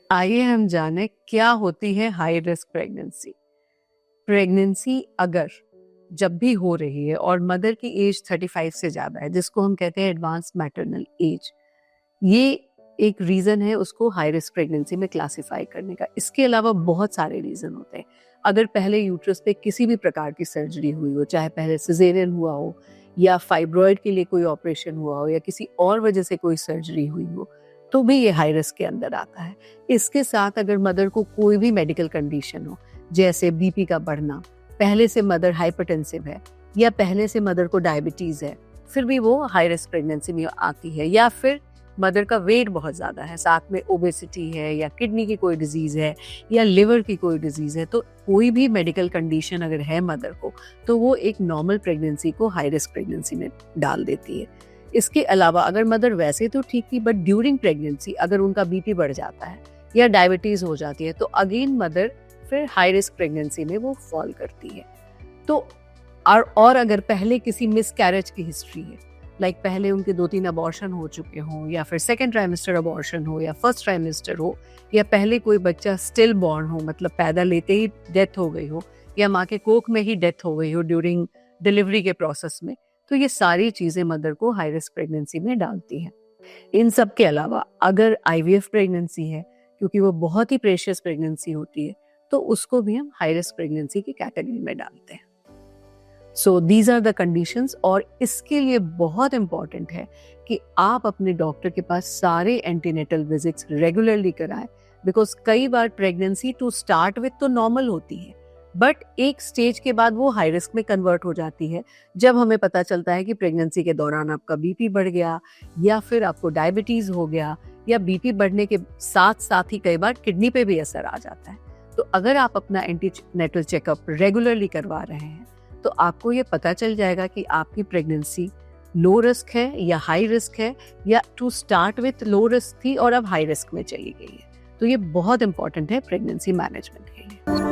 आइए हम जाने क्या होती है हाई रिस्क प्रेगनेंसी। प्रेगनेंसी अगर जब भी हो रही है और मदर की एज 35 से ज्यादा है, जिसको हम कहते हैं एडवांस मैटरनल एज, ये एक रीजन है उसको हाई रिस्क प्रेगनेंसी में क्लासिफाई करने का। इसके अलावा बहुत सारे रीजन होते हैं। अगर पहले यूट्रस पे किसी भी प्रकार की सर्जरी हुई हो, चाहे पहले सिजेरियन हुआ हो या फाइब्रॉइड के लिए कोई ऑपरेशन हुआ हो या किसी और वजह से कोई सर्जरी हुई हो, तो भी ये हाई रिस्क के अंदर आता है। इसके साथ अगर मदर को कोई भी मेडिकल कंडीशन हो, जैसे बीपी का बढ़ना, पहले से मदर हाइपरटेंसिव है या पहले से मदर को डायबिटीज है, फिर भी वो हाई रिस्क प्रेगनेंसी में आती है। या फिर मदर का वेट बहुत ज़्यादा है, साथ में ओबेसिटी है या किडनी की कोई डिजीज़ है या लिवर की कोई डिजीज़ है, तो कोई भी मेडिकल कंडीशन अगर है मदर को, तो वो एक नॉर्मल प्रेगनेंसी को हाई रिस्क प्रेगनेंसी में डाल देती है। इसके अलावा अगर मदर वैसे तो ठीक थी, बट ड्यूरिंग प्रेगनेंसी अगर उनका बीपी बढ़ जाता है या डायबिटीज़ हो जाती है, तो अगेन मदर फिर हाई रिस्क प्रेगनेंसी में वो फॉल करती है। तो और अगर पहले किसी मिसकैरेज की हिस्ट्री है, लाइक पहले उनके 2-3 अबॉर्शन हो चुके हों, या फिर सेकेंड ट्राइमेस्टर अबॉर्शन हो या फर्स्ट ट्राइमेस्टर हो, या पहले कोई बच्चा स्टिल बॉर्न हो, मतलब पैदा लेते ही डेथ हो गई हो या माँ के कोख में ही डेथ हो गई हो ड्यूरिंग डिलीवरी के प्रोसेस में, तो ये सारी चीज़ें मदर को हाई रिस्क प्रेगनेंसी में डालती हैं। इन सब के अलावा अगर आईवीएफ प्रेगनेंसी है, क्योंकि वो बहुत ही प्रेशियस प्रेगनेंसी होती है, तो उसको भी हम हाई रिस्क प्रेगनेंसी की कैटेगरी में डालते हैं। So these are the conditions. और इसके लिए बहुत इंपॉर्टेंट है कि आप अपने डॉक्टर के पास सारे एंटीनेटल विजिट्स रेगुलरली कराएं, बिकॉज कई बार प्रेगनेंसी टू स्टार्ट विथ तो नॉर्मल होती है, बट एक स्टेज के बाद वो हाई रिस्क में कन्वर्ट हो जाती है, जब हमें पता चलता है कि प्रेगनेंसी के दौरान आपका बीपी बढ़ गया या फिर आपको डायबिटीज हो गया, या बीपी बढ़ने के साथ साथ ही कई बार किडनी पे भी असर आ जाता है। तो अगर आप अपना एंटीनेटल चेकअप रेगुलरली करवा रहे हैं, तो आपको ये पता चल जाएगा कि आपकी प्रेगनेंसी लो रिस्क है या हाई रिस्क है, या to start with low risk थी और अब हाई रिस्क में चली गई है। तो ये बहुत इंपॉर्टेंट है प्रेगनेंसी मैनेजमेंट के लिए।